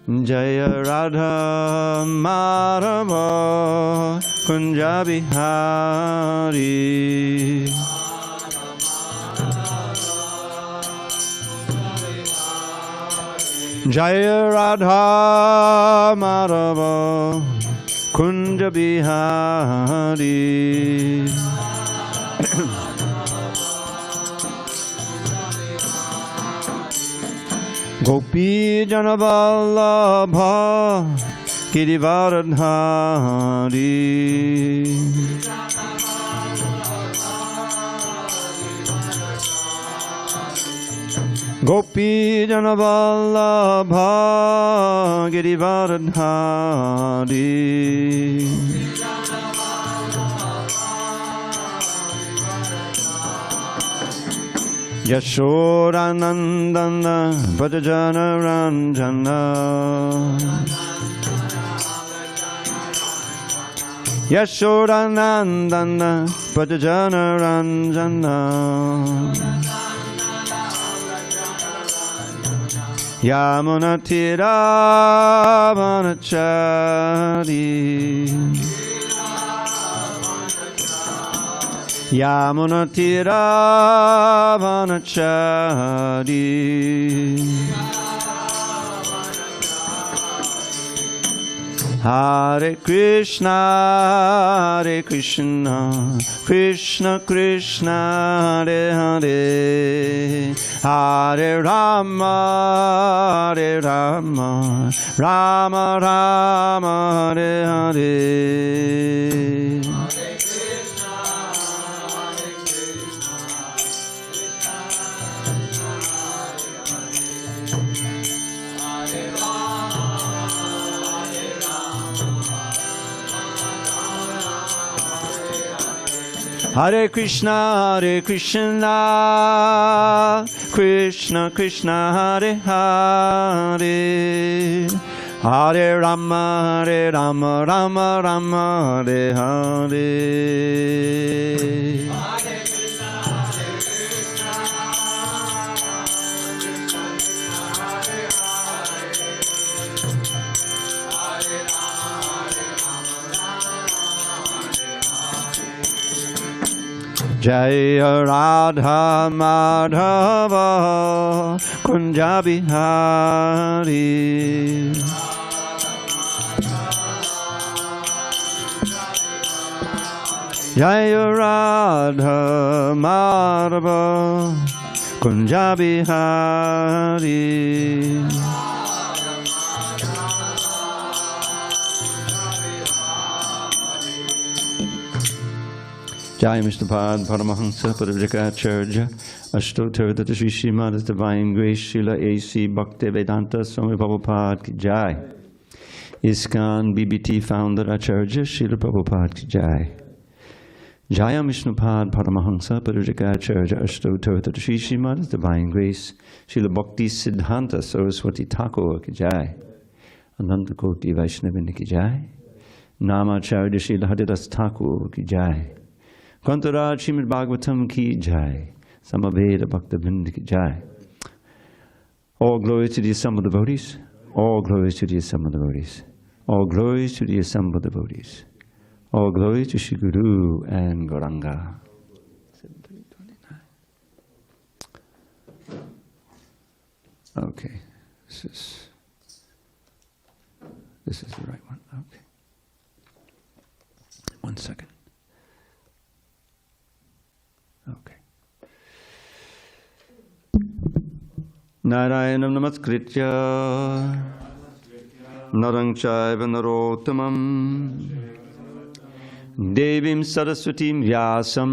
Jaya Radha Madhava Kunja Bihari. Jaya Radha Madhava Kunja Bihari. Gopi Janavallabha Girivaradhari. Gopi Janavallabha Girivaradhari. Yashodanandana Bhajana Ranjana. Yashodanandana Bhajana Ranjana. Yamunatira Vanachari. Yamunatira Vanachari. Hare Krishna, Hare Krishna, Krishna Krishna, Hare Hare, Hare Rama, Hare Rama, Rama Rama, Hare Hare. Hare Krishna, Hare Krishna, Krishna Krishna, Hare Hare, Hare Rama, Hare Rama, Rama Rama, Hare Hare. Jaya Radha Madhava Kunja Bihari. Jaya Radha Madhava Kunja Bihari. Jai Mr. Pad Paramahansa Parivajikacharya Ashtottara Shri Srimad Divine Grace Srila A.C. Bhakti Vedanta Swami Prabhupada Ki Jai. ISKCON BBT Founder Acharya Srila Prabhupada Ki Jai. Jaya Vishnupad Paramahansa Parivajikacharya Ashtottara Shri Srimad Divine Grace Srila Bhakti Siddhanta Saraswati Thakur Ki Jai. Ananta Koti Vaishnavini Ki Jai. Namacharya Srila Haridas Thakur Ki Jai. Kantaraj Srimad Bhagavatam Ki Jai. Samaveda Bhakta Vrinda Ki Jai. All glory to the assembled devotees. All glories to the assembled devotees. All glories to the assembled devotees. All glory to Shri Guru and Gauranga. 7329. Okay, this is the right one. Okay. 1 second. Okay. Narayanam namaskritya narang chaiva narottamam devim saraswatim vyasam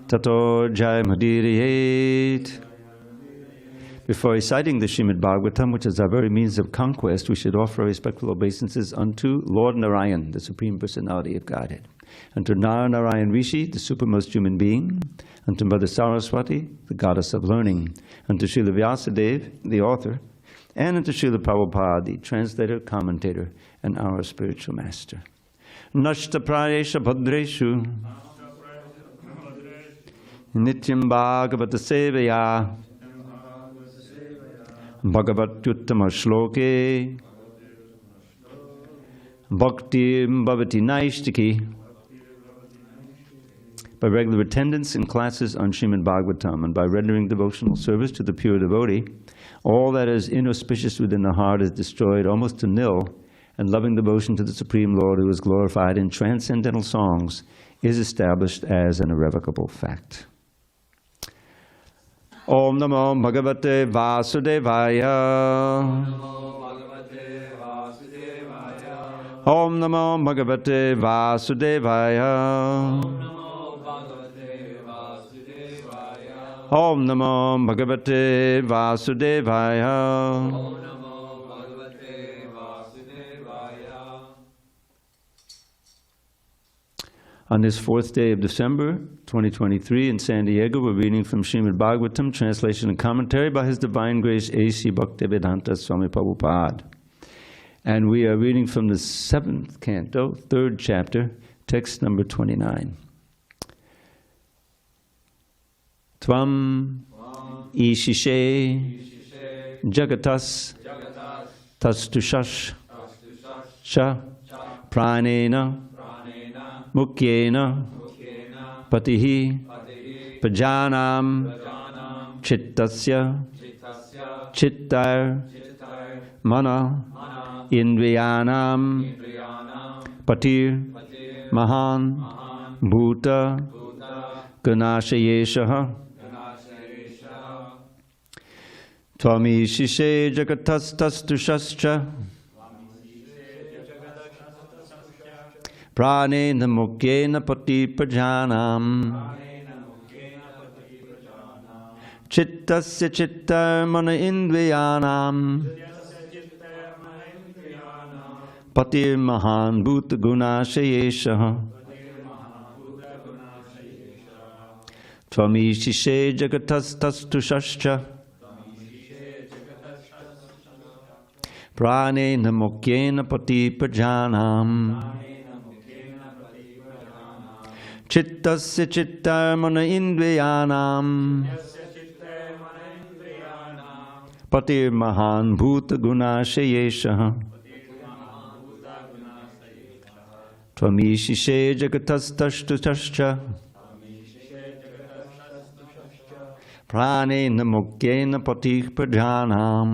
tato jayamhadiriyet. Before reciting the Srimad Bhagavatam, which is our very means of conquest, we should offer respectful obeisances unto Lord Narayan, the Supreme Personality of Godhead, unto Narayan Rishi, the supermost human being, unto Mother Saraswati, the goddess of learning, unto Srila Vyasadeva, the author, and unto Srila Prabhupada, the translator, commentator, and our spiritual master. Nashta prayesha bhadreshu nityam bhagavata sevaya Bhagavatyuttama shloke Bhakti bhavati naistiki. By regular attendance in classes on Srimad Bhagavatam and by rendering devotional service to the pure devotee, all that is inauspicious within the heart is destroyed almost to nil, and loving devotion to the Supreme Lord, who is glorified in transcendental songs, is established as an irrevocable fact. Om Namo Bhagavate Vasudevaya. Om Namo Bhagavate Vasudevaya. Om Namo Bhagavate Vasudevaya. On this 4th day of December, 2023, in San Diego, we're reading from Srimad Bhagavatam, translation and commentary by His Divine Grace A.C. Bhaktivedanta Swami Prabhupada. And we are reading from the 7th canto, 3rd chapter, text number 29. Tvam ishishe jagatas tastushash sha pranena mukyena patihi pajanam chittasya chittar mana indriyanam patir mahan bhuta ganashayeshaha Tvamishishe jagatastastusascha pranena mukyena patipajanam chittasya chittar mana indriyanam patir mahan bhuta gunashayeshaha Tvamishishe jagatastastusascha pranena mukyena patipajanam chittasya chittar mana indriyanam patir mahan bhuta gunashayeshaha Tvamishishe jagatastastusascha pranena mukyena patipajanam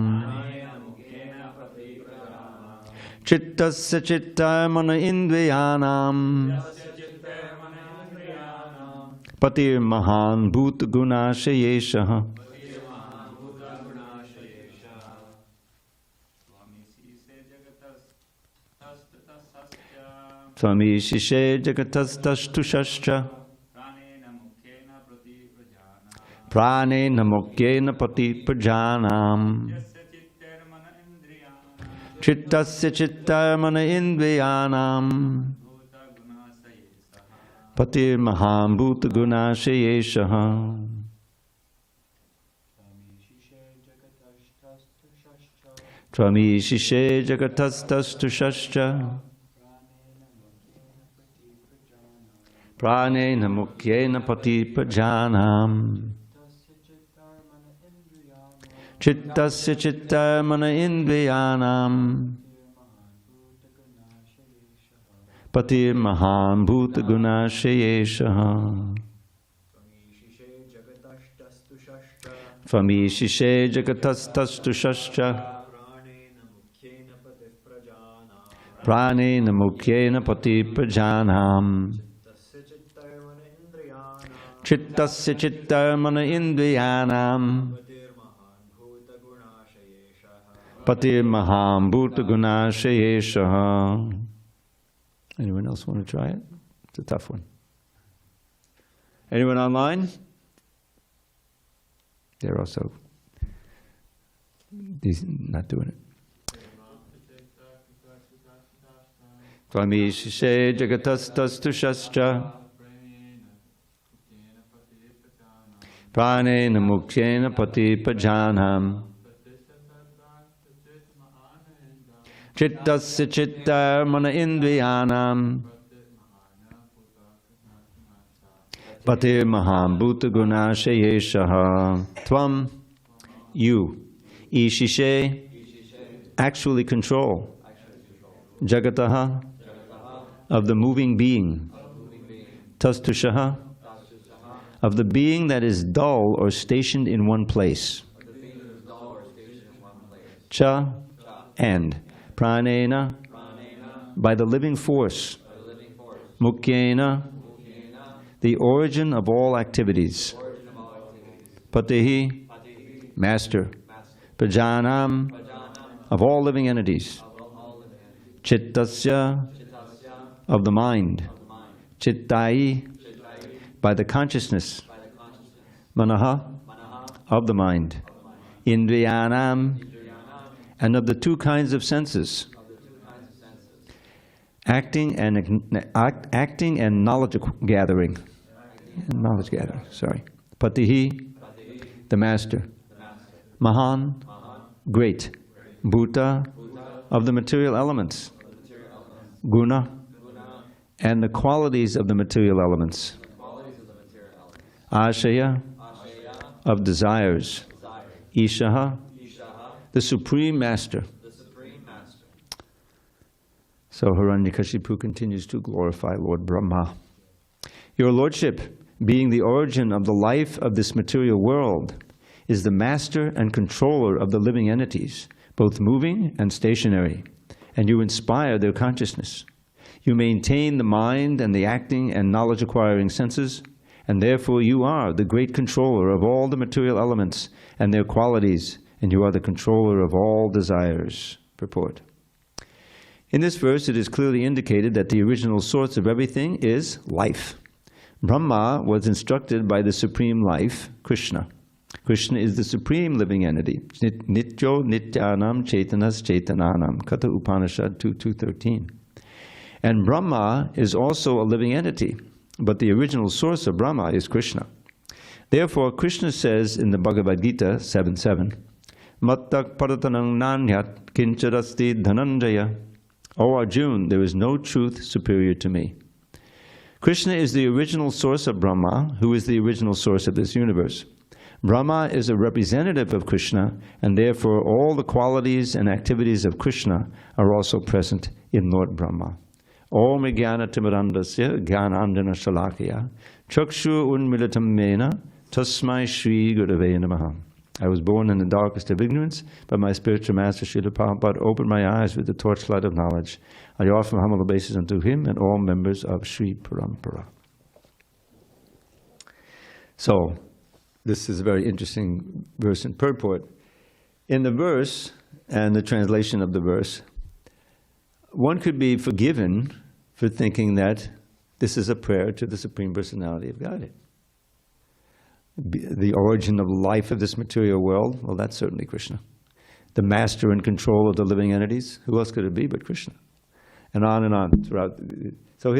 chittasya chittar mana indriyanam patir mahan bhuta gunashayeshaha Tvamishishe jagatastastusascha pranena mukyena patipajanam chittasya chittar mana indriyanam patir mahan bhuta gunashayeshaha Tvamishishe jagatastastusascha pranena mukyena patipajanam chittasya chittar mana indriyanam patir mahan bhuta gunashayeshaha Tvamishishe jagatastastusascha pranena mukyena patipajanam chittasya chittar mana indriyanam patir mahan bhuta gunashayeshaha. Anyone else want to try it? It's a tough one. Anyone online? They're also not doing it. Tvamishishe jagatastastusascha pranena mukyena patipajanam chittasya chittar mana indriyanam patir mahan bhuta gunashayeshaha. Tvam, you, Ishishe, actually control. Jagataha, of the moving being. Tastushaha, of the being that is dull or stationed in one place. Cha, and. Pranena, by the living force. Mukyena, the origin of all activities. Patihi, master. Prajanam, of all living entities. Chittasya, of the mind. Chittai, by the consciousness. Manaha, of the mind. Indriyanam, and of the two kinds of senses. Acting and knowledge gathering. Sorry. Patihi, the master. Mahan, great. Bhuta, of the material elements. Guna, and the qualities of the material elements. Ashaya, of desires. Ishaha, the Supreme Master. So Hiranyakashipu continues to glorify Lord Brahma. Your Lordship, being the origin of the life of this material world, is the master and controller of the living entities, both moving and stationary, and you inspire their consciousness. You maintain the mind and the acting and knowledge-acquiring senses, and therefore you are the great controller of all the material elements and their qualities, and you are the controller of all desires. Purport. In this verse, it is clearly indicated that the original source of everything is life. Brahma was instructed by the Supreme Life, Krishna. Krishna is the Supreme Living Entity. Nityo Nityanam Chaitanas Chaitananam, Katha Upanishad 2.2.13. And Brahma is also a living entity, but the original source of Brahma is Krishna. Therefore, Krishna says in the Bhagavad-gītā 7.7, mattaḥ parataraṁ nānyat kiñcid asti dhanañjaya. O Arjuna, there is no truth superior to me. Krishna is the original source of Brahma, who is the original source of this universe. Brahma is a representative of Krishna, and therefore all the qualities and activities of Krishna are also present in Lord Brahma. Om jnana timirandasya jnanandjana shalakaya chakshu unmilitam mena tasmai shri gurave namaha. I was born in the darkest of ignorance, but my spiritual master Srila Prabhupada opened my eyes with the torchlight of knowledge. I offer humble obeisance unto him and all members of Sri Parampara. So, this is a very interesting verse in purport. In the verse, and the translation of the verse, one could be forgiven for thinking that this is a prayer to the Supreme Personality of Godhead. The origin of life of this material world, well, that's certainly Krishna. The master and control of the living entities, who else could it be but Krishna? And on throughout. So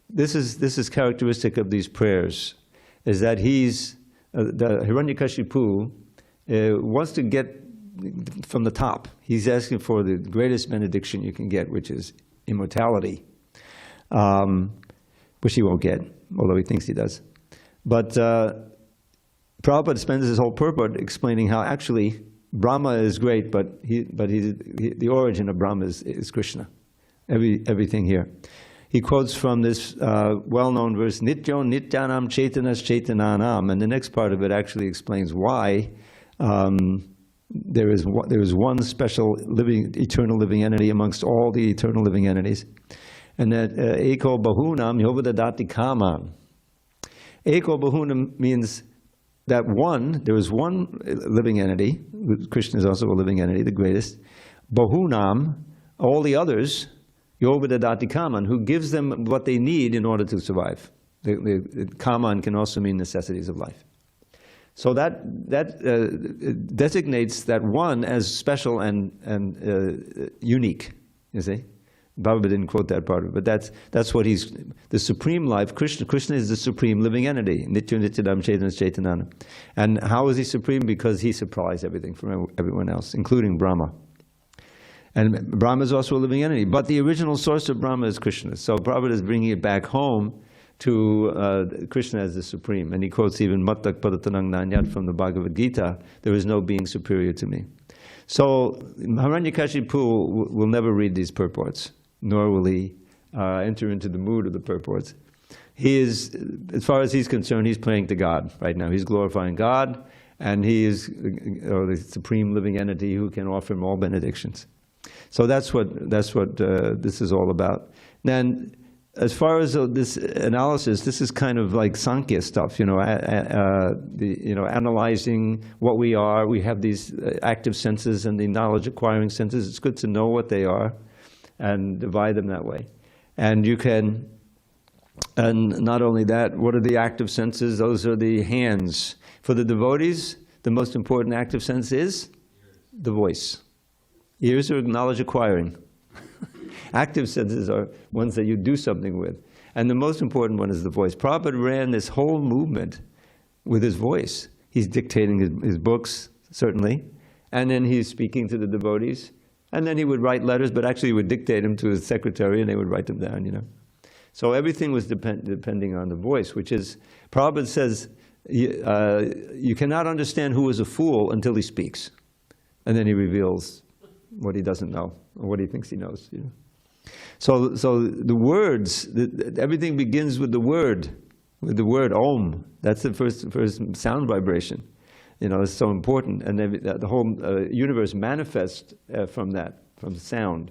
this is characteristic of these prayers, is that the Hiranyakashipu wants to get from the top. He's asking for the greatest benediction you can get, which is immortality, which he won't get, although he thinks he does. But Prabhupada spends his whole purport explaining how actually Brahma is great, but the origin of Brahma is Krishna. Everything here. He quotes from this well-known verse, Nityo Nityanam Chaitanas Chaitananam, and the next part of it actually explains why there is one special eternal living entity amongst all the eternal living entities, and that Eko Bahunam Yovadadati Kaman. Eko Bahunam means that there is one living entity. Krishna is also a living entity, the greatest. Bahunam, all the others, Yovadadati Kaman, who gives them what they need in order to survive. The Kaman can also mean necessities of life. So that designates that one as special and unique, you see. Bhagavad didn't quote that part of it, but that's what he's, the supreme life. Krishna is the supreme living entity. Nitya Nityadam Chaitanya Chaitanana. And how is he supreme? Because he supplies everything from everyone else, including Brahma. And Brahma is also a living entity, but the original source of Brahma is Krishna. So Prabhupada is bringing it back home to Krishna as the supreme. And he quotes even mattaḥ parataraṁ nānyat from the Bhagavad-gītā, there is no being superior to me. So Hiranyakashipu will never read these purports, nor will he enter into the mood of the purports. He is, as far as he's concerned, he's praying to God right now. He's glorifying God, and he is the supreme living entity who can offer him all benedictions. So that's what this is all about. Then, as far as this analysis, this is kind of like Sankhya stuff, analyzing what we are. We have these active senses and the knowledge-acquiring senses. It's good to know what they are and divide them that way. And you can, and not only that, what are the active senses? Those are the hands. For the devotees, the most important active sense is the voice. Ears are knowledge-acquiring. Active senses are ones that you do something with. And the most important one is the voice. Prabhupada ran this whole movement with his voice. He's dictating his books, certainly, and then he's speaking to the devotees, and then he would write letters, but actually he would dictate them to his secretary, and they would write them down, So everything was depending on the voice, which is, Prabhupada says, you cannot understand who is a fool until he speaks. And then he reveals what he doesn't know, or what he thinks he knows. So the words, everything begins with the word Om. That's the first sound vibration. It's so important, and the whole universe manifests from that, from sound.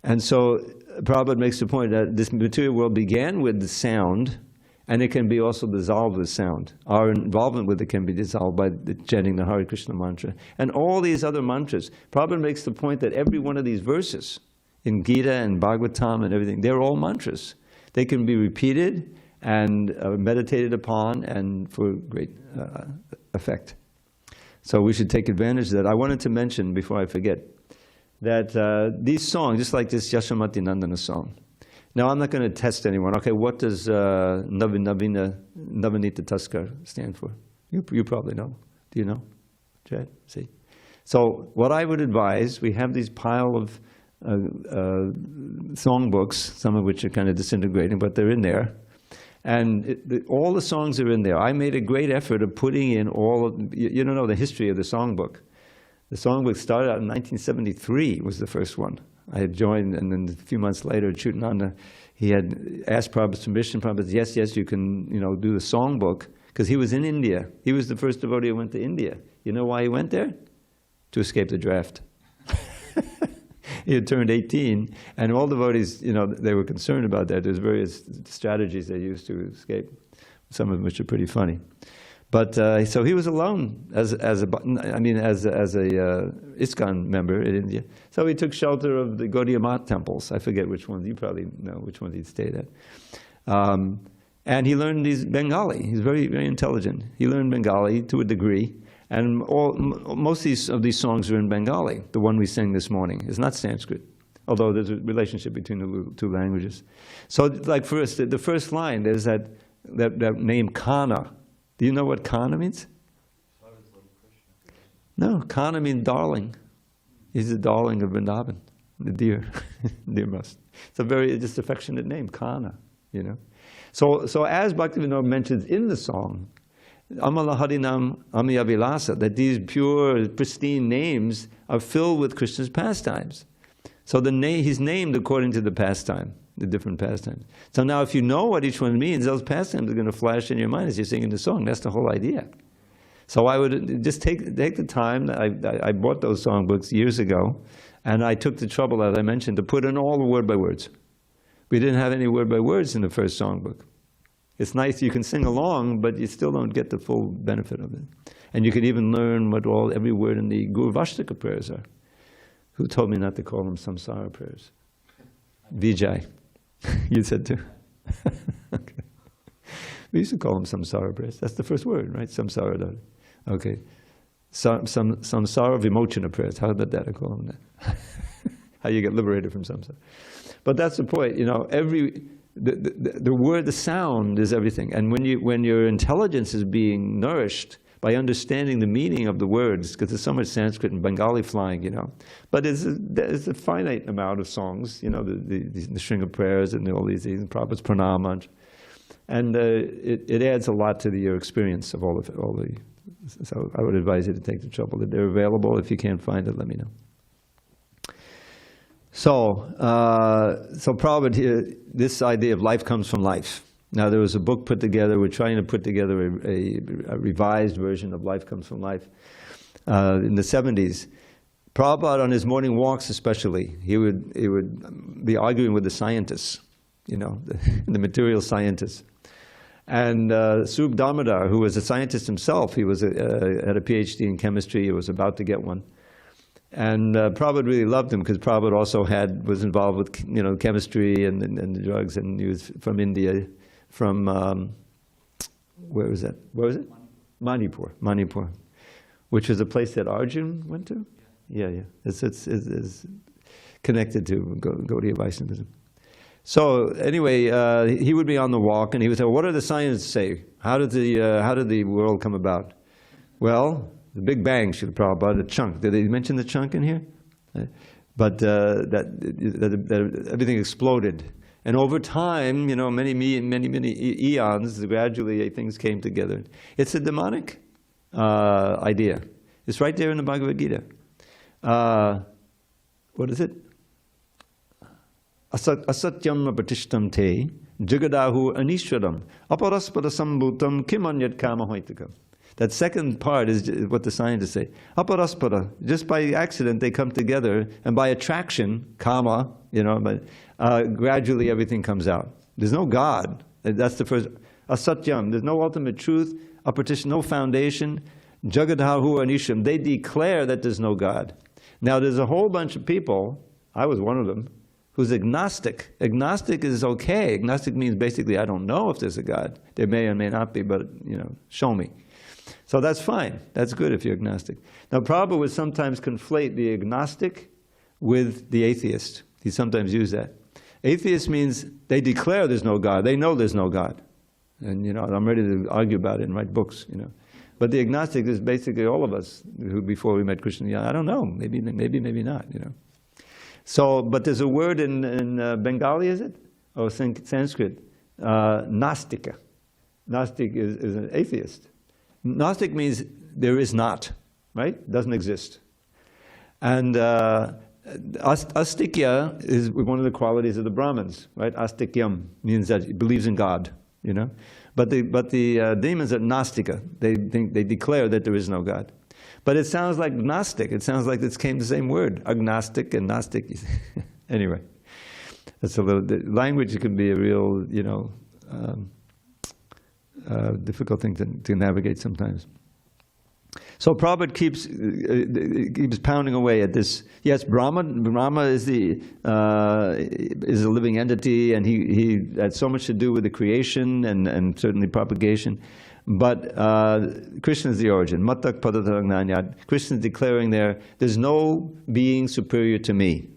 And so Prabhupada makes the point that this material world began with the sound, and it can be also dissolved with sound. Our involvement with it can be dissolved by chanting the Hare Krishna mantra. And all these other mantras. Prabhupada makes the point that every one of these verses, in Gita and Bhagavatam and everything, they're all mantras. They can be repeated and meditated upon, and for great effect. So we should take advantage of that. I wanted to mention, before I forget, that these songs, just like this Yashamati Nandana song. Now, I'm not going to test anyone. Okay, what does Navanita Taskar stand for? You probably know. Do you know? Jed? See? So what I would advise, we have these pile of songbooks, some of which are kind of disintegrating, but they're in there. And all the songs are in there. I made a great effort of putting in all of, you don't know the history of the songbook. The songbook started out in 1973, was the first one. I had joined, and then a few months later, Chutananda, he had asked Prabhupada's permission. Prabhupada said, yes, you can, do the songbook, because he was in India. He was the first devotee who went to India. You know why he went there? To escape the draft. He had turned 18, and all devotees, they were concerned about that. There's various strategies they used to escape, some of which are pretty funny. But so he was alone as a ISKCON member in India. So he took shelter of the Gaudiya Math temples. I forget which ones. You probably know which ones he stayed at. And he learned these Bengali. He's very, very intelligent. He learned Bengali to a degree. And most of these songs are in Bengali. The one we sang this morning is not Sanskrit, although there's a relationship between the two languages. So, like first, the first line, there's that name Kṛṣṇa. Do you know what Kṛṣṇa means? No, Kṛṣṇa means darling. He's the darling of Vrindavan, the deer, deer must. It's a very just affectionate name, Kṛṣṇa. So as Bhaktivinoda mentions in the song, Amala Harinam Amiyavilasa, that these pure, pristine names are filled with Krishna's pastimes. So he's named according to the pastime, the different pastimes. So now if you know what each one means, those pastimes are going to flash in your mind as you're singing the song. That's the whole idea. So I would just take the time. I bought those songbooks years ago, and I took the trouble, as I mentioned, to put in all the word by words. We didn't have any word by words in the first songbook. It's nice you can sing along, but you still don't get the full benefit of it. And you can even learn what every word in the Guru Vashtaka prayers are. Who told me not to call them samsara prayers? Vijay. You said too? Okay. We used to call them samsara prayers. That's the first word, right? Samsara. Okay. Samsara vimochana prayers. How about that? I call them that. How you get liberated from samsara. But that's the point. The word, the sound is everything. And when your intelligence is being nourished by understanding the meaning of the words, because there's so much Sanskrit and Bengali flying, But there's a finite amount of songs, the string of prayers and all these Prabhupada's pranam mantra. And it adds a lot to your experience of all the So I would advise you to take the trouble. That they're available. If you can't find it, let me know. So, Prabhupada here, this idea of life comes from life. Now there was a book put together, we're trying to put together a revised version of Life Comes from Life in the 70s. Prabhupada on his morning walks especially, he would be arguing with the scientists, you know, the material scientists. And Sub Damodar, who was a scientist himself, he was had a PhD in chemistry, he was about to get one. And Prabhupada really loved him because Prabhupada also was involved with, you know, chemistry and the drugs, and he was from India, from where was that? Where was it? Manipur, which is a place that Arjuna went to. Yeah. It's connected to Gaudiya Vaishnavism. So anyway, he would be on the walk, and he would say, well, "What do the scientists say? How did the world come about?" Well, the Big Bang, Srila Prabhupada, the chunk. Did they mention the chunk in here? But that everything exploded. And over time, you know, many eons, gradually things came together. It's a demonic idea. It's right there in the Bhagavad-gītā. What is it? Asatyam apatishtam te jagadahu anishwaram aparaspada sambhutam kimanyat kama hoitakam. That second part is what the scientists say. Aparaspada, just by accident they come together, and by attraction, kama, you know, gradually everything comes out. There's no God. That's the first. Asatyam, there's no ultimate truth. Apartish, no foundation. Jagadahu anisham, they declare that there's no God. Now there's a whole bunch of people, I was one of them, who's agnostic. Agnostic is okay. Agnostic means basically I don't know if there's a God. There may or may not be, but you know, show me. So that's fine. That's good if you're agnostic. Now Prabhupada would sometimes conflate the agnostic with the atheist. He sometimes use that. Atheist means they declare there's no God. They know there's no God. And you know, I'm ready to argue about it and write books, you know. But the agnostic is basically all of us who before we met Krishna, yeah, I don't know, maybe not, you know. So, but there's a word in Bengali, is it? Or Sanskrit, Nastika. Nastik is an atheist. Gnostic means there is not, right? Doesn't exist. And astikya is one of the qualities of the Brahmins, right? Astikyam means that he believes in God, you know. But the demons are Nastika. They declare that there is no God. But it sounds like Gnostic. It sounds like it came the same word, agnostic and Gnostic. Anyway, that's a little. The language can be a real, you know, difficult thing to navigate sometimes. So Prabhupada keeps pounding away at this. Yes, Brahma is a living entity, and he had so much to do with the creation and certainly propagation. But Krishna is the origin. Mattaḥ parataraṁ nānyat. Krishna is declaring there's no being superior to me.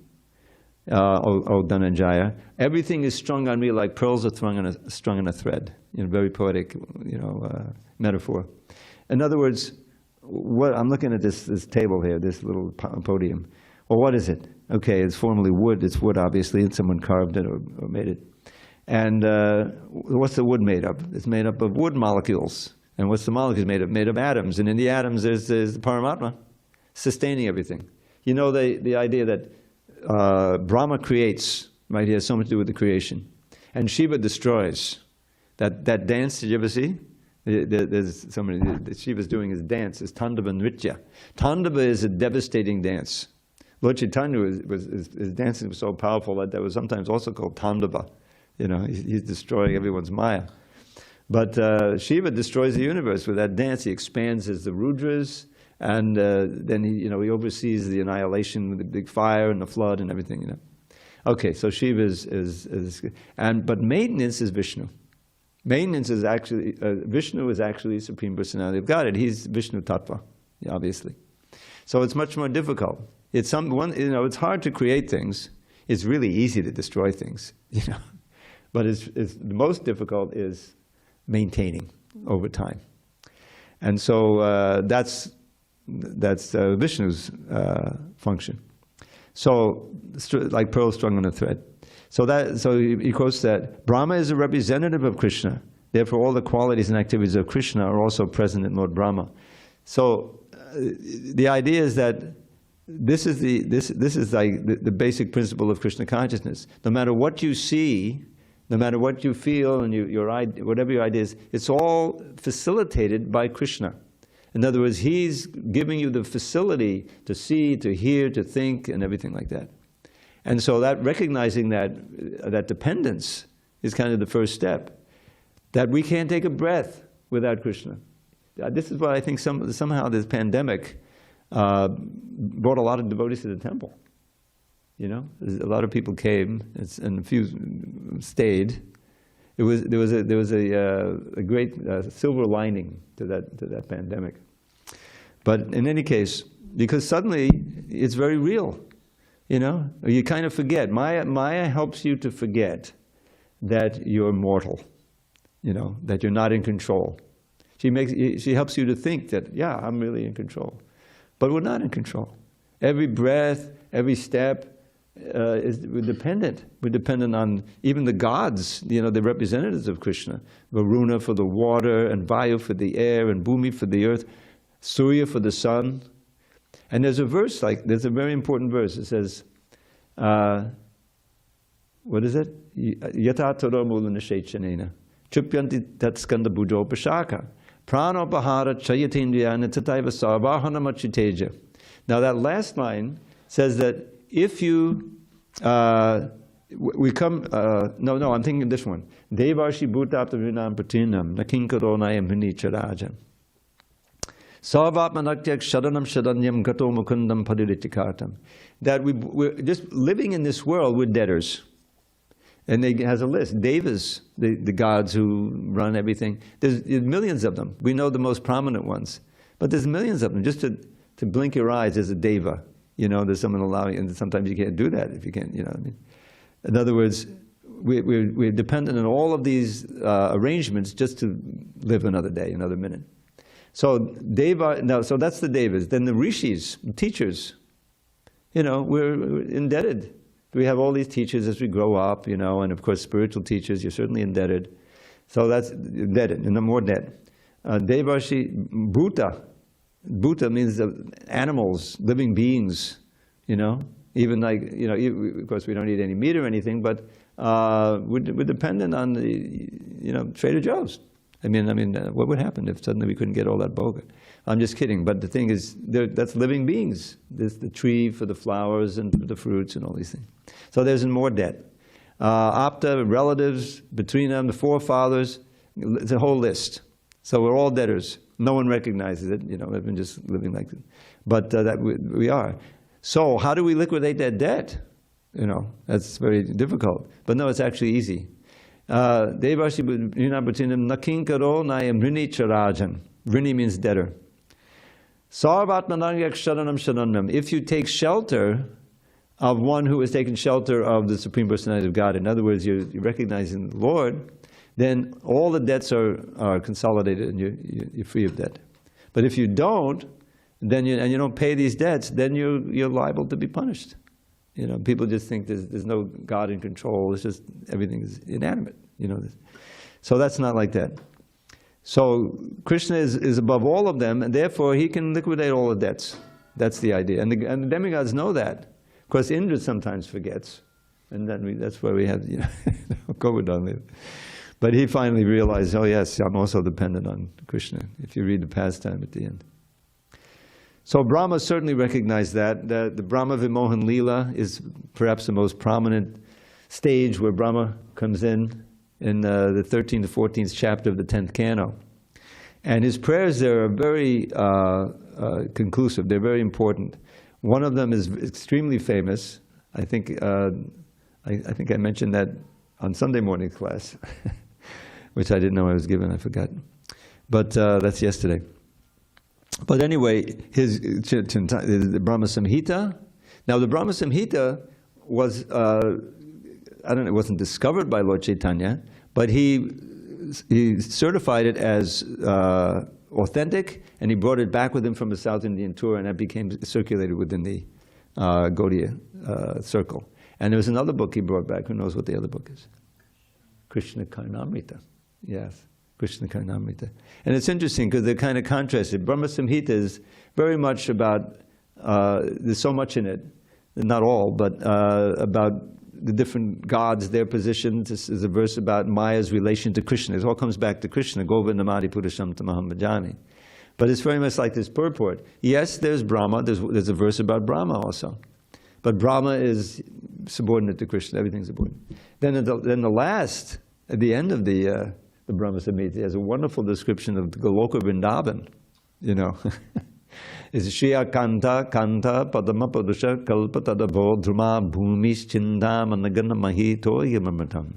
O dhanañjaya. Everything is strung on me like pearls are strung on a thread. You know, very poetic, you know, metaphor. In other words, what I'm looking at this table here, this little podium. Well, what is it? Okay, it's formerly wood. It's wood, obviously, and someone carved it or made it. And what's the wood made of? It's made up of wood molecules. And what's the molecules made of? Made of atoms. And in the atoms, there's the parataraṁ, sustaining everything. You know the idea that Brahma creates, right? He has so much to do with the creation. And Shiva destroys. That dance, did you ever see? There's somebody that Shiva's doing his dance, is Tandava Nritya. Tandava is a devastating dance. Lord Chaitanya, his dancing was so powerful that was sometimes also called Tandava. You know, he's destroying everyone's maya. But Shiva destroys the universe with that dance. He expands as the Rudras, and then he oversees the annihilation with the big fire and the flood and everything. You know. Okay, so Shiva but maintenance is Vishnu. Maintenance is actually Vishnu is actually Supreme Personality of Godhead. He's Vishnu Tattva, obviously. So it's much more difficult. It's it's hard to create things. It's really easy to destroy things, you know. But the most difficult is maintaining over time. And so that's Vishnu's function. So like pearl strung on a thread. So he quotes that Brahma is a representative of Krishna. Therefore, all the qualities and activities of Krishna are also present in Lord Brahma. So the idea is that this is like the basic principle of Krishna consciousness. No matter what you see, no matter what you feel, and whatever your idea is, it's all facilitated by Krishna. In other words, He's giving you the facility to see, to hear, to think, and everything like that. And so that recognizing that dependence is kind of the first step. That we can't take a breath without Krishna. This is why I think somehow this pandemic brought a lot of devotees to the temple. You know, a lot of people came, and a few stayed. There was a great silver lining to that pandemic. But in any case, because suddenly it's very real. You know, you kind of forget. Maya helps you to forget that you're mortal. You know, that you're not in control. She helps you to think that, yeah, I'm really in control. But we're not in control. Every breath, every step, we're dependent. We're dependent on even the gods, you know, the representatives of Krishna. Varuna for the water, and Vayu for the air, and Bhumi for the earth, Surya for the sun. And there's a verse, there's a very important verse. It says, what is it? Yata taro mula nishechanena, chupyanti tat skanda bujo pashaka, prana bahara chayatindriya nitataiva sarvahana machiteja. Now that last line says that if you, I'm thinking of this one. Devarshi bhutapta vinam pratinam nakinkaronayam hinicharaja. Sarvatmanakyak shadanam shadanyam gato mukundam padiritikātam. That we're just living in this world, we're debtors. And it has a list. Devas, the gods who run everything. There's millions of them. We know the most prominent ones. But there's millions of them. Just to blink your eyes, there's a deva. You know, there's someone allowing, and sometimes you can't do that if you can't, you know what I mean. In other words, we're dependent on all of these arrangements just to live another day, another minute. So so that's the devas. Then the rishis, teachers. You know, we're indebted. We have all these teachers as we grow up, you know, and of course spiritual teachers, you're certainly indebted. So that's indebted, and the more debt. Devarshi, Bhuta. Bhuta means animals, living beings, you know. Even like, you know, of course we don't eat any meat or anything, but we're dependent on the, you know, Trader Joe's. I mean, what would happen if suddenly we couldn't get all that bhoga? I'm just kidding, but the thing is, that's living beings. There's the tree for the flowers and for the fruits and all these things. So there's more debt. Apta, relatives, between them, the forefathers, it's a whole list. So we're all debtors. No one recognizes it, you know, they've been just living like it. But that we are. So how do we liquidate that debt? You know, that's very difficult. But no, it's actually easy. Devashi Bhutinam Nakinkaro Nayam Rini Charajan. Rini means debtor. Sarvatmanangyak Sharanam Sharanam. If you take shelter of one who has taken shelter of the Supreme Personality of God, in other words, you're recognizing the Lord, then all the debts are consolidated and you're free of debt. But if you don't, then you don't pay these debts, then you're liable to be punished. You know, people just think there's no God in control. It's just everything is inanimate. You know, so that's not like that. So Krishna is above all of them, and therefore he can liquidate all the debts. That's the idea, and the demigods know that. Of course, Indra sometimes forgets, and then that's where we have, you know, Govardhan. But he finally realized, oh yes, I'm also dependent on Krishna. If you read the pastime at the end. So Brahma certainly recognized that. The Brahma Vimohan Leela is perhaps the most prominent stage where Brahma comes in the 13th to 14th chapter of the 10th canto. And his prayers there are very conclusive. They're very important. One of them is extremely famous. I think I mentioned that on Sunday morning class, which I didn't know I was given. I forgot. But that's yesterday. But anyway, the Brahma Samhita. Now the Brahma Samhita was, it wasn't discovered by Lord Chaitanya, but he certified it as authentic, and he brought it back with him from the South Indian tour, and that became circulated within the Gaudiya circle. And there was another book he brought back. Who knows what the other book is? Krishna Karnamrita. Yes. Krishna Karnamrita. And it's interesting because they're kind of contrasted. Brahma Samhita is very much about, there's so much in it, not all, but about the different gods, their positions. This is a verse about Maya's relation to Krishna. It all comes back to Krishna, Govindamadi Purusham Tamaham Bhajami. But it's very much like this purport. Yes, there's Brahma, there's a verse about Brahma also. But Brahma is subordinate to Krishna, everything's subordinate. Then the last, at the end of the Brahma Samhita, has a wonderful description of the Goloka Vrindavan, you know. It's Shriya Kanta Kanta Padama Padusha Kalpa Tadabo Dhruma Bhumis Chindam Anagana Mahito Yamamatam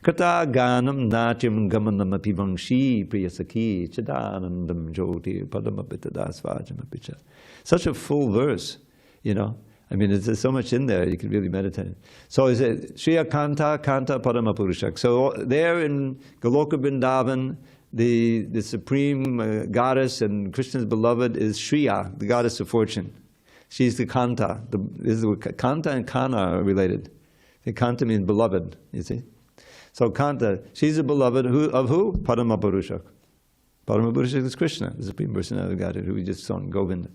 Kata Ganam Natyam Gamanam Apivangshi Priyasaki Chidanandam Joti Padama Pitadasvajamapicha. Such a full verse, you know. I mean, there's so much in there, you can really meditate. So is it Shriya Kanta Kanta Padama Purushak. So there in Goloka Vrindavan, the supreme goddess and Krishna's beloved is Shriya, the goddess of fortune. She's the Kanta. Kanta and Kana are related. The Kanta means beloved, you see. So Kanta, she's the beloved of who? Padama Purushak. Padama Purushak is Krishna, the supreme personality of Godhead, who we just saw in Govinda.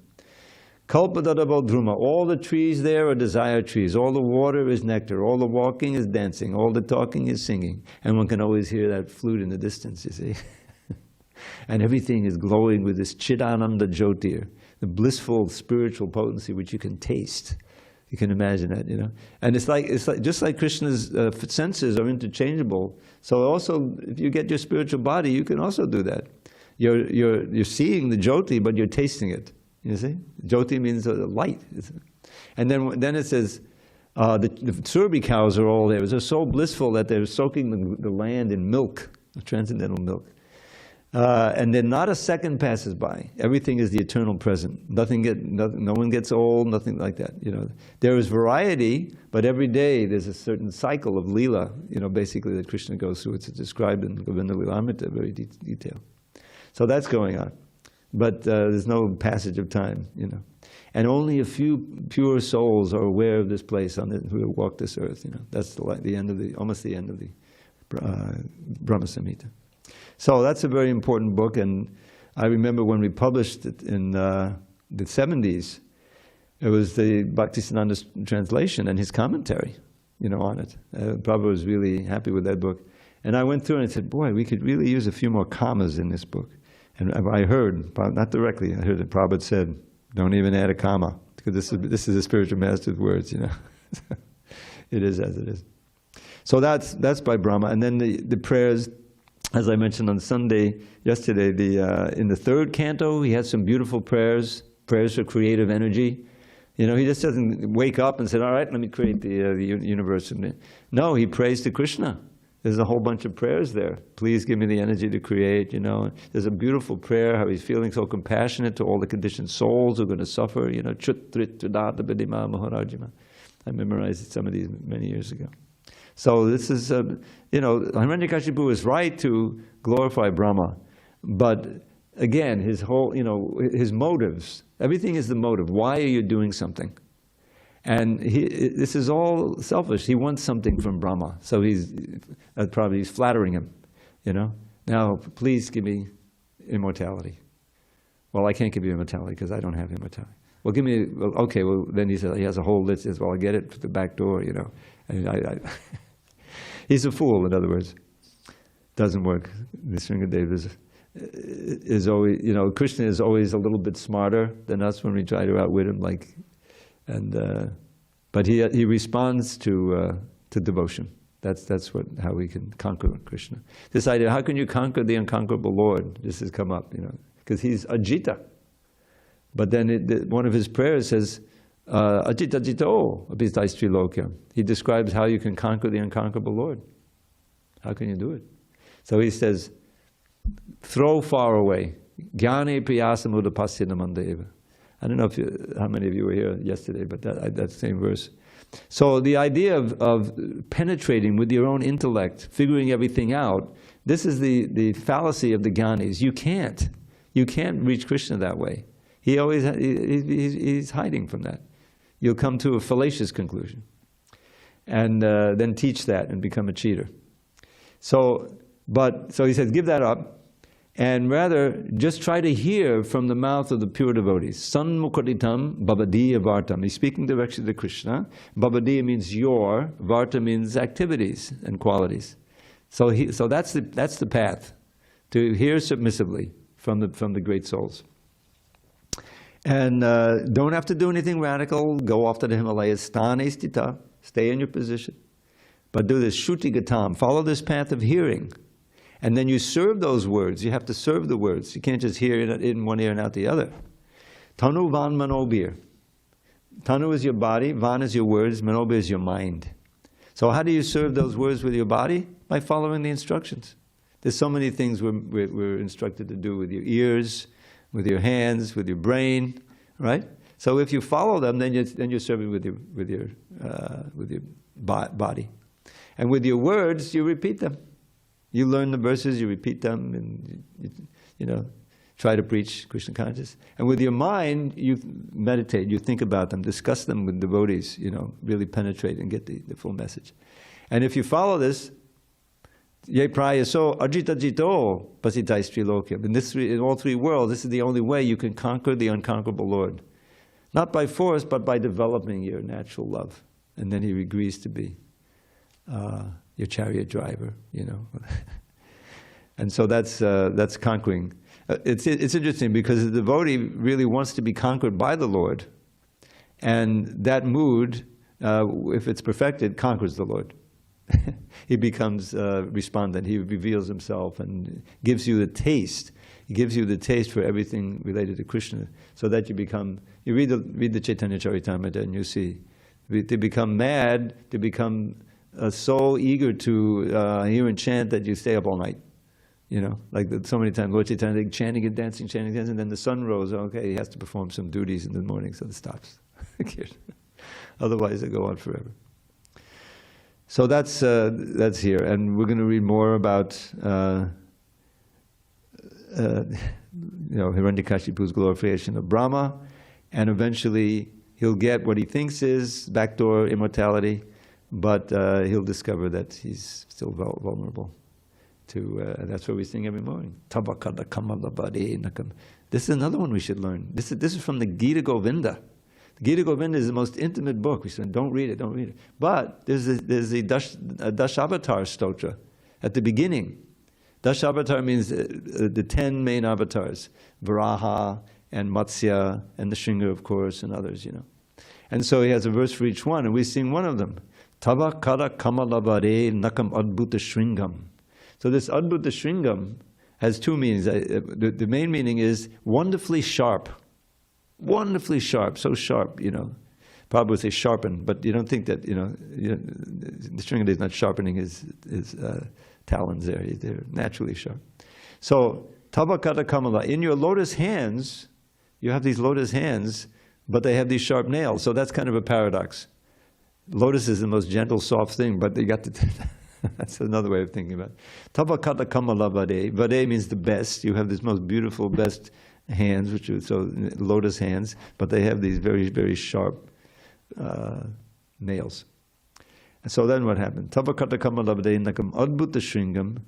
Kalpadadabo Dhruma, all the trees there are desire trees, all the water is nectar, all the walking is dancing, all the talking is singing. And one can always hear that flute in the distance, you see. And everything is glowing with this Chidananda Jyotir, the blissful spiritual potency which you can taste. You can imagine that, you know. And it's like just like Krishna's senses are interchangeable. So also, if you get your spiritual body, you can also do that. You're seeing the Jyoti, but you're tasting it. You see, Jyoti means light. And then it says the Surabhi cows are all there. They're so blissful that they're soaking the land in milk, transcendental milk. And then not a second passes by. Everything is the eternal present. No one gets old, nothing like that. You know, there is variety, but every day there's a certain cycle of lila. You know, basically that Krishna goes through. It's described in Govinda Lilamrita, very detailed. So that's going on, but there's no passage of time. You know, and only a few pure souls are aware of this place who walk this earth. You know, that's the end of almost the end of the Brahma Samhita. So that's a very important book, and I remember when we published it in the 70s, it was the Bhaktisiddhanta's translation and his commentary, you know, on it. Prabhupada was really happy with that book. And I went through and I said, boy, we could really use a few more commas in this book. And I heard, not directly, I heard that Prabhupada said, don't even add a comma, because this is a spiritual master's words, you know. It is as it is. So that's by Brahma. And then the prayers, as I mentioned on Sunday, yesterday, in the third canto, he has some beautiful prayers for creative energy. You know, he just doesn't wake up and say, all right, let me create the universe. No, he prays to Krishna. There's a whole bunch of prayers there. Please give me the energy to create, you know. There's a beautiful prayer, how he's feeling so compassionate to all the conditioned souls who are going to suffer, you know. I memorized some of these many years ago. So this is, you know, Hiranyakashipu is right to glorify Brahma, but again, his whole, you know, his motives, everything is the motive. Why are you doing something? And this is all selfish. He wants something from Brahma, so he's flattering him, you know. Now, please give me immortality. Well, I can't give you immortality because I don't have immortality. Well, give me, okay, well, then he says, he has a whole list. He says, well, I get it through the back door, you know. And he's a fool, in other words. Doesn't work. The Sringadev is always, you know, Krishna is always a little bit smarter than us when we try to outwit him, but he responds to devotion. That's how we can conquer Krishna. This idea, how can you conquer the unconquerable Lord? This has come up, you know, because he's Ajita. But then one of his prayers says, Ajita Jito Abhitaistri Lokyam. He describes how you can conquer the unconquerable Lord. How can you do it? So he says, throw far away. Jnane priyasamudha pasyanamandeva. I don't know how many of you were here yesterday, but that same verse. So the idea of penetrating with your own intellect, figuring everything out, this is the fallacy of the Gyanis. You can't reach Krishna that way. He's hiding from that. You'll come to a fallacious conclusion, and then teach that and become a cheater. So But, so he says, give that up, and rather just try to hear from the mouth of the pure devotees. Sanmukaditam bhavadiya vartam. He's speaking directly to Krishna. Bhavadiya means your, varta means activities and qualities. So that's the path, to hear submissively from the great souls. And don't have to do anything radical. Go off to the Himalayas. Sthane stita. Stay in your position. But do this shruti gatam. Follow this path of hearing. And then you serve those words. You have to serve the words. You can't just hear it in one ear and out the other. Tanu van manobir. Tanu is your body. Van is your words. Manobir is your mind. So how do you serve those words with your body? By following the instructions. There's so many things we're instructed to do with your ears, with your hands, with your brain, right? So if you follow them, then you're serving with your body, and with your words, you repeat them. You learn the verses, you repeat them, and you try to preach Krishna consciousness. And with your mind, you meditate, you think about them, discuss them with devotees. Really penetrate and get the full message. And if you follow this, Ye prayaso ajita jito pasitai strilokyam. In all three worlds, this is the only way you can conquer the unconquerable Lord. Not by force, but by developing your natural love. And then he agrees to be your chariot driver, And so that's conquering. It's interesting because the devotee really wants to be conquered by the Lord. And that mood, if it's perfected, conquers the Lord. He becomes respondent. He reveals himself and gives you the taste. He gives you the taste for everything related to Krishna, so that you become. You read the Chaitanya Charitamrita and you see, to become mad, to become so eager to hear and chant that you stay up all night. Like so many times Lord Chaitanya chanting and dancing, and then the sun rose. Okay, he has to perform some duties in the morning, so it stops. Otherwise, they go on forever. So that's here, and we're going to read more about Hiranyakashipu's glorification of Brahma, and eventually he'll get what he thinks is backdoor immortality, but he'll discover that he's still vulnerable to. That's what we sing every morning. Tabakada kamalabadi nakam. This is another one we should learn. This is from the Gita Govinda. Gita Govinda is the most intimate book. We said, don't read it. But there's a Dasavatar stotra at the beginning. Dasavatar means the 10 main avatars, Varaha and Matsya and the Shringa, of course, and others, And so he has a verse for each one, and we sing one of them. Tava kara kamalabare nakam adbhuta shringam. So this adbhuta shringam has two meanings. The main meaning is wonderfully sharp. Wonderfully sharp, so sharp, Prabhupada would say sharpen, but you don't think that, the Shringada is not sharpening his talons there. They're naturally sharp. So, Tavakata Kamala, in your lotus hands, you have these lotus hands, but they have these sharp nails. So that's kind of a paradox. Lotus is the most gentle, soft thing, but they got to... That's another way of thinking about it. Tavakata Kamala Vade. Vade means the best. You have this most beautiful, best hands, which are so lotus hands, but they have these very, very sharp nails. And so then what happened? Tavakata kamalabade nakam adbhuta shringam.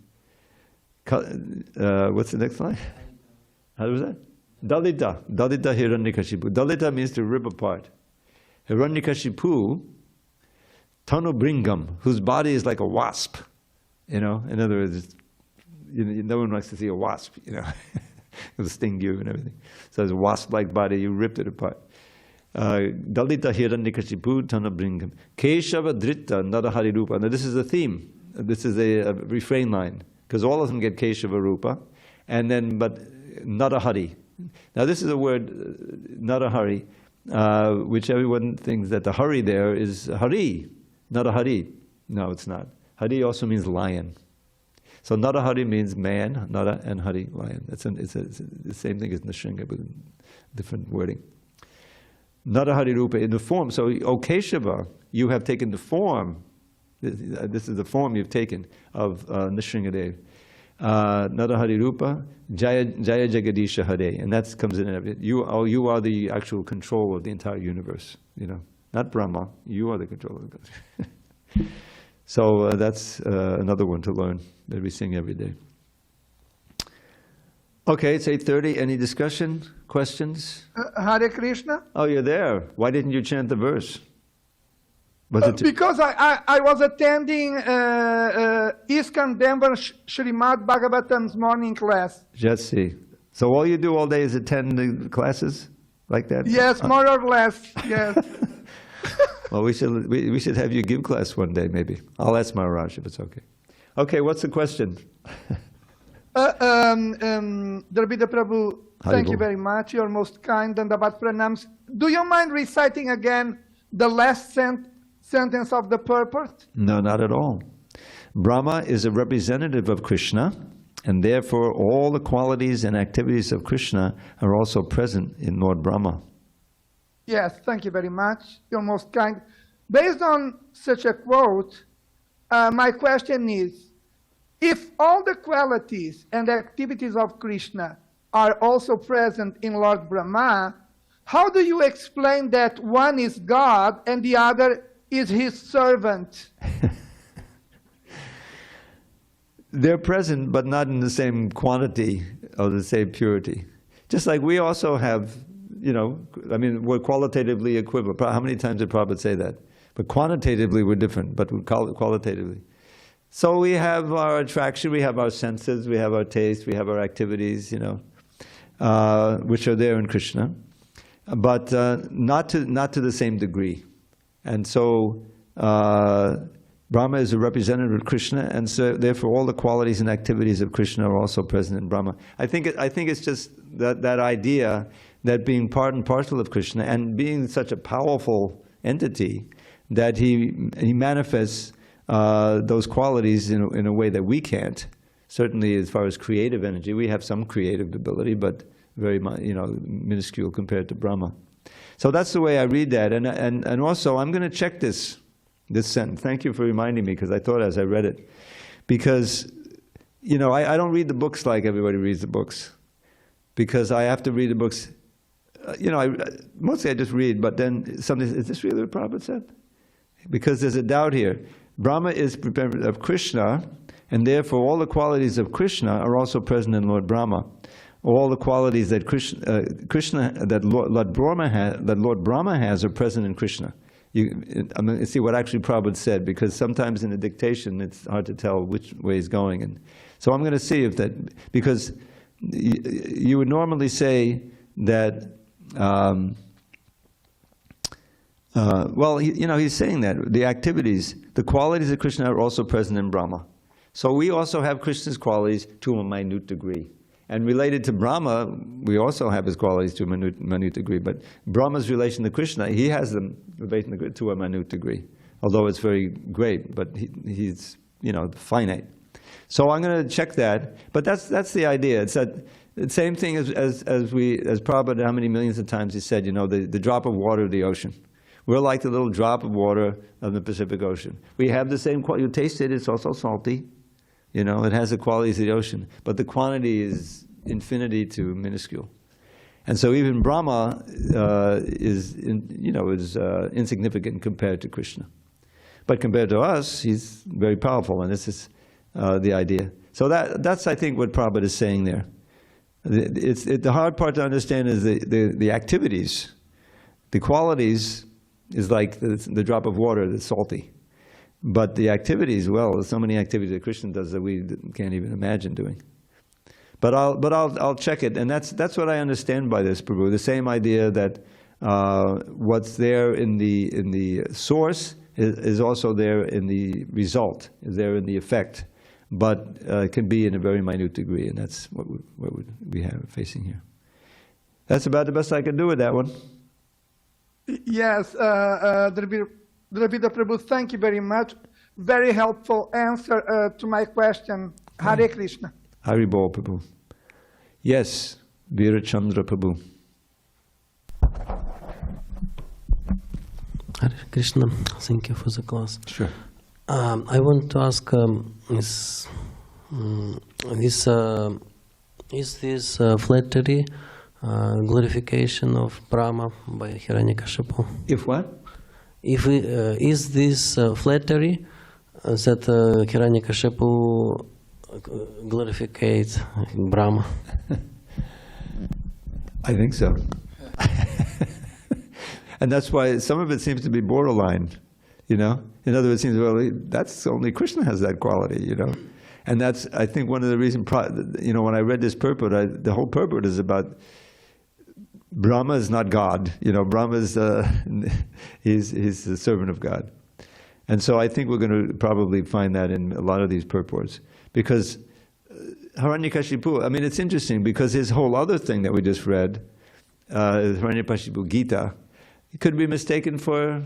What's the next line? How was that? Dalita Hiranyakashipu. Dalita means to rip apart. Hiranyakashipu, Tanubringam, whose body is like a wasp. In other words, no one likes to see a wasp, It'll sting you and everything. So it's a wasp-like body, you ripped it apart. Dalita Hiranyakashipu Tanubringam. Keshava Dritta Narahari Rupa. Now this is a theme. This is a refrain line. Because all of them get Keshava Rupa. And then, but Narahari. Now this is a word, Narahari, which everyone thinks that the Hari there is Hari, Narahari. No, it's not. Hari also means lion. So Narahari means man, Nara, and Hari, lion. It's the same thing as Nrsimha, but different wording. Narahari Rupa, in the form. So, O Keshava, you have taken the form. This is the form you've taken of Nrsimhadev. Narahari Rupa, Jaya Jagadisha Hare. And that comes in everything. You are the actual control of the entire universe. Not Brahma. You are the control of the universe. So that's another one to learn that we sing every day. Okay, it's 8:30. Any discussion, questions? Hare Krishna. Oh, you're there. Why didn't you chant the verse? Because I was attending ISKCON Denver Srimad Bhagavatam's morning class. Just see. So all you do all day is attend the classes like that? Yes, more or less, yes. Well, we should have you give class one day, maybe. I'll ask Maharaj if it's okay. Okay, what's the question? Dravida Prabhu, thank you very much. You're most kind, and about pranams. Do you mind reciting again the last sentence of the purport? No, not at all. Brahma is a representative of Krishna, and therefore all the qualities and activities of Krishna are also present in Lord Brahma. Yes, thank you very much. You're most kind. Based on such a quote, my question is, if all the qualities and activities of Krishna are also present in Lord Brahma, how do you explain that one is God and the other is his servant? They're present, but not in the same quantity or the same purity. Just like we also have, we're qualitatively equivalent. How many times did Prabhupada say that? But quantitatively we're different, but qualitatively. So we have our attraction, we have our senses, we have our taste, we have our activities, which are there in Krishna, but not to the same degree. And so Brahma is a representative of Krishna, and so therefore all the qualities and activities of Krishna are also present in Brahma. I think it's just that idea that being part and parcel of Krishna and being such a powerful entity that he manifests those qualities in a way that we can't. Certainly, as far as creative energy, we have some creative ability, but very minuscule compared to Brahma. So that's the way I read that, and also I'm going to check this sentence. Thank you for reminding me, because I thought as I read it, because I don't read the books like everybody reads the books, because I have to read the books. Mostly I just read, but then somebody says, "Is this really what Prabhupada said?" Because there's a doubt here. Brahma is of Krishna, and therefore all the qualities of Krishna are also present in Lord Brahma. All the qualities that Lord Brahma has are present in Krishna. See what actually Prabhupada said, because sometimes in the dictation it's hard to tell which way he's going. And so I'm going to see if that, because you would normally say that. He's saying that the activities, the qualities of Krishna are also present in Brahma. So we also have Krishna's qualities to a minute degree. And related to Brahma, we also have his qualities to a minute degree. But Brahma's relation to Krishna, he has them to a minute degree. Although it's very great, but he's finite. So I'm going to check that. But that's the idea. It's that the same thing as Prabhupada, how many millions of times he said, the drop of water of the ocean. We're like the little drop of water of the Pacific Ocean. We have the same quality. You taste it, it's also salty. It has the qualities of the ocean. But the quantity is infinity to minuscule. And so even Brahma is insignificant compared to Krishna. But compared to us, he's very powerful, and this is the idea. So that's, I think, what Prabhupada is saying there. The hard part to understand is the activities. The qualities is like the drop of water that's salty. But the activities, well, there's so many activities that Krishna does that we can't even imagine doing. But I'll check it, and that's what I understand by this, Prabhu. The same idea that what's there in the source is also there in the result, is there in the effect, but it can be in a very minute degree, and that's what we have facing here. That's about the best I can do with that one. Yes, Dravida Prabhu, thank you very much. Very helpful answer to my question. Hare Krishna. Hari Bol, Prabhu. Yes, Veera Chandra Prabhu. Hare Krishna, thank you for the class. Sure. I want to ask, is this flattery glorification of Brahma by Hiranyakashipu? If what? Is this flattery that Hiranyakashipu glorifies Brahma? I think so. And that's why some of it seems to be borderline, you know? In other words, it seems, well, that's only Krishna has that quality, you know? And that's, I think, one of the reasons, you know, when I read this purport, the whole purport is about Brahma is not God, you know, Brahma is, he's the servant of God. And so I think we're going to probably find that in a lot of these purports. Because Hiranyakashipu, I mean, it's interesting because his whole other thing that we just read, Hiranyakashipu Gita, it could be mistaken for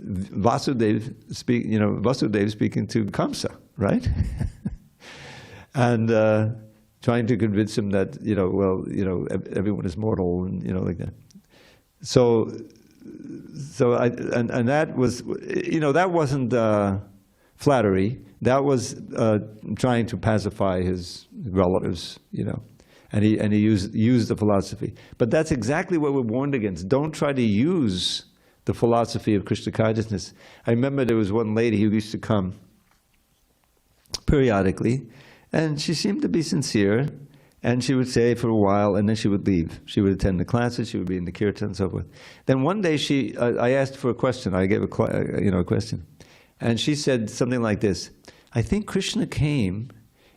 Vasudev speaking to Kamsa, right? And trying to convince him that, you know, well, you know, everyone is mortal, and, you know, like that. So that was, you know, that wasn't flattery. That was trying to pacify his relatives, you know, and he used the philosophy. But that's exactly what we're warned against. Don't try to use the philosophy of Krishna consciousness. I remember there was one lady who used to come periodically, and she seemed to be sincere, and she would say for a while, and then she would leave. She would attend the classes, she would be in the kirtan and so forth. Then one day I asked for a question. I gave a question, and she said something like this: I think Krishna came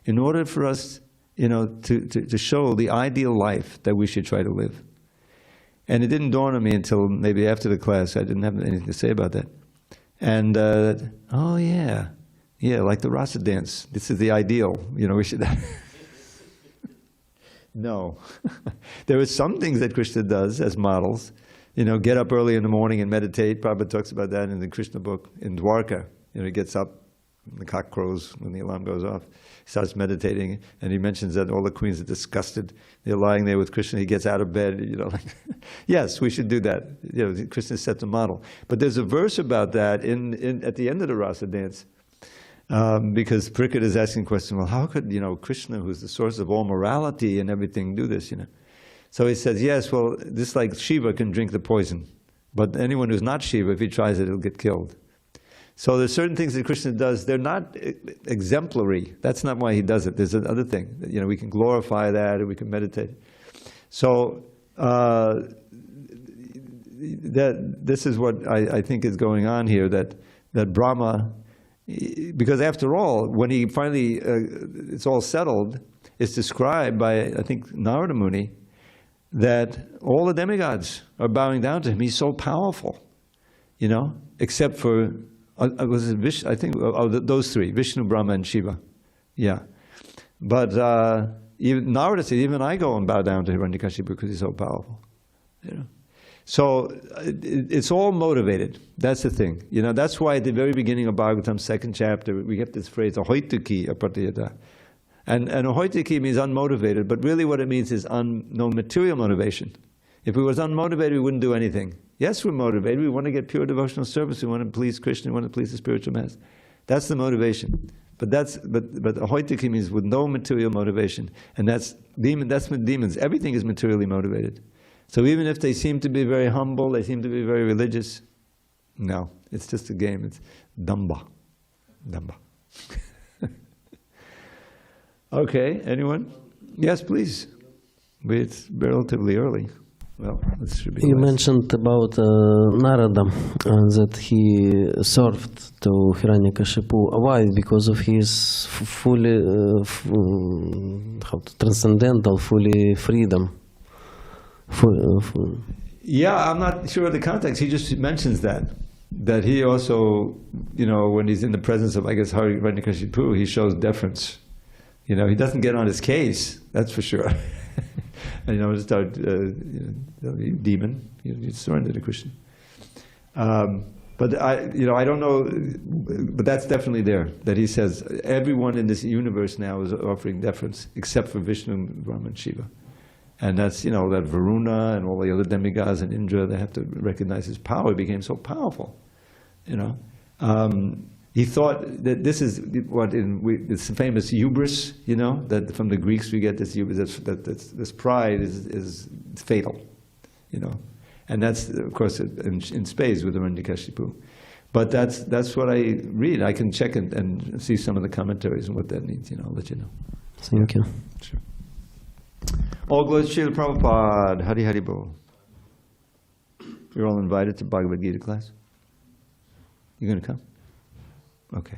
in order for us, you know, to show the ideal life that we should try to live. And it didn't dawn on me until maybe after the class. I didn't have anything to say about that. And, oh yeah, like the rasa dance. This is the ideal, you know, we should... No. There are some things that Krishna does as models. You know, get up early in the morning and meditate. Prabhupada talks about that in the Krishna book. In Dwarka, you know, he gets up, the cock crows when the alarm goes off. He starts meditating, and he mentions that all the queens are disgusted. They're lying there with Krishna. He gets out of bed, you know. Like, yes, we should do that. You know, Krishna set the model. But there's a verse about that at the end of the rasa dance, because Parikshit is asking the question, well, how could, you know, Krishna, who's the source of all morality and everything, do this, you know? So he says, yes, well, just like Shiva can drink the poison, but anyone who's not Shiva, if he tries it, he'll get killed. So there's certain things that Krishna does, they're not exemplary. That's not why he does it. There's another thing. You know, we can glorify that, or we can meditate. So this is what I think is going on here, that Brahma, because after all, when he finally, it's all settled, it's described by, I think, Narada Muni, that all the demigods are bowing down to him. He's so powerful, you know, except for... was it Vishnu? I think those three: Vishnu, Brahma, and Shiva. Yeah, but even Narada said, even I go and bow down to Hiranyakashipu because he's so powerful. You know, so it's all motivated. That's the thing. You know, that's why at the very beginning of Bhagavatam, 2nd chapter, we get this phrase ahoitaki apratiyata, and ahoitaki means unmotivated, but really what it means is no material motivation. If we was unmotivated, we wouldn't do anything. Yes, we're motivated. We want to get pure devotional service. We want to please Krishna. We want to please the spiritual master. That's the motivation. But ahoitaki means with no material motivation, and that's with demons. Everything is materially motivated. So even if they seem to be very humble, they seem to be very religious, no, it's just a game. It's damba. Okay, anyone? Yes, please. It's relatively early. Well, this should be You nice. mentioned about Narada, that he served to Hiranyakashipu. Why? Because of his fully transcendental, fully freedom. Yeah, I'm not sure of the context. He just mentions that he also, you know, when he's in the presence of, I guess, Hiranyakashipu, he shows deference. You know, he doesn't get on his case, that's for sure. And, you know, start, demon, you surrender to Krishna. But I don't know, but that's definitely there, that he says everyone in this universe now is offering deference, except for Vishnu, Brahma, and Shiva. And that's, you know, that Varuna and all the other demigods and Indra, they have to recognize his power. He became so powerful, you know. He thought that this is what it's famous hubris, you know, that from the Greeks we get this hubris, this pride is fatal, you know. And that's, of course, in spades with Hiranyakashipu. But that's what I read. I can check it and see some of the commentaries and what that means. I'll let you know. Thank you. Sure. All glories to Srila Prabhupada. Hari Hari Bol. You're all invited to Bhagavad-gītā class. You going to come? Okay.